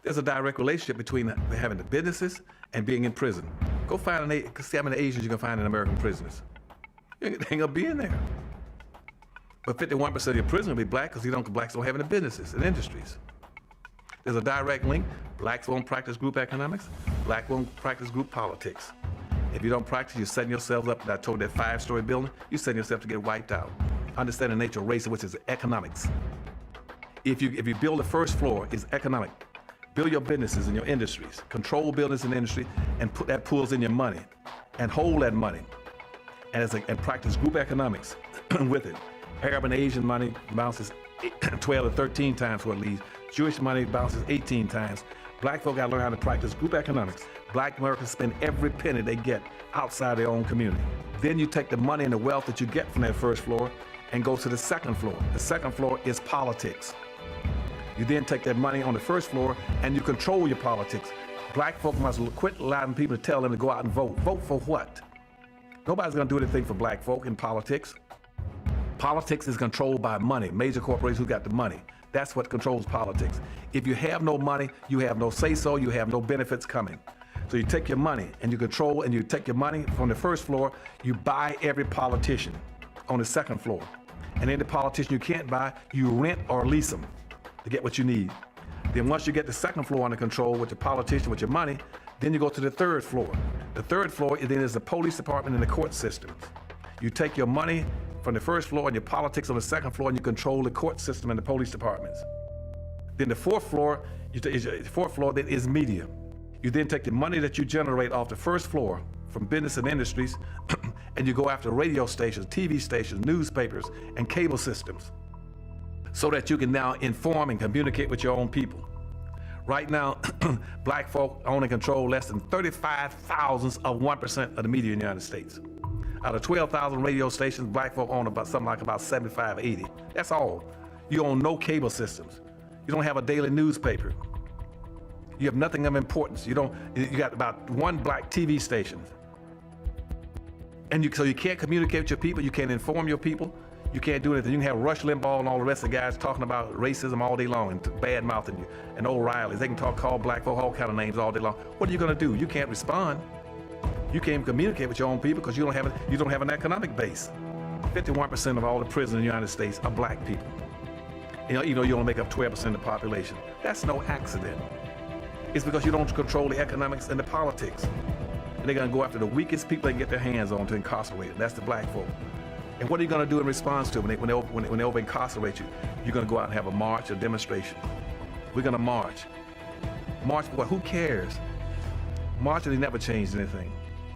There's a direct relationship between having the businesses and being in prison. Go find see how many Asians you can find in American prisons. You ain't gonna be in there. But 51% of your prison will be black because blacks don't have any businesses and industries. There's a direct link. Blacks won't practice group economics. Black won't practice group politics. If you don't practice, you're setting yourselves up. I told that 5-story building, you're setting yourself to get wiped out. Understand the nature of race, which is economics. If you build the first floor, it's economic. Build your businesses and your industries. Control business and industry, and put that pools in your money, and hold that money, and practice group economics with it. Arab and Asian money bounces 12 to 13 times what it leaves. Jewish money bounces 18 times. Black folk gotta learn how to practice group economics. Black Americans spend every penny they get outside their own community. Then you take the money and the wealth that you get from that first floor and go to the second floor. The second floor is politics. You then take that money on the first floor and you control your politics. Black folk must quit allowing people to tell them to go out and vote. Vote for what? Nobody's gonna do anything for black folk in politics. Politics is controlled by money, major corporations who got the money. That's what controls politics. If you have no money, you have no say-so, you have no benefits coming. So you take your money and you control, and you take your money from the first floor, you buy every politician on the second floor. And any politician you can't buy, you rent or lease them to get what you need. Then once you get the second floor under control with your politician, with your money, then you go to the third floor. The third floor then is the police department and the court systems. You take your money from the first floor and your politics on the second floor, and you control the court system and the police departments. Then the fourth floor, then is media. You then take the money that you generate off the first floor from business and industries, and you go after radio stations, TV stations, newspapers, and cable systems, so that you can now inform and communicate with your own people. Right now, black folk own and control less than 35 thousandths of 1% of the media in the United States. Out of 12,000 radio stations, black folk own about 75, 80. That's all. You own no cable systems. You don't have a daily newspaper. You have nothing of importance. You got about one black TV station. So you can't communicate with your people, you can't inform your people, you can't do anything. You can have Rush Limbaugh and all the rest of the guys talking about racism all day long and bad-mouthing you, and O'Reilly's. They can call black folk all kind of names all day long. What are you gonna do? You can't respond. You can't communicate with your own people because you don't have an economic base. 51% of all the prisons in the United States are black people. Even though you only make up 12% of the population. That's no accident. It's because you don't control the economics and the politics. And they're gonna go after the weakest people they can get their hands on to incarcerate them. That's the black folk. And what are you gonna do in response to it when they over incarcerate you? You're gonna go out and have a march, a demonstration. We're gonna march. March for what? Who cares? Marching never changed anything.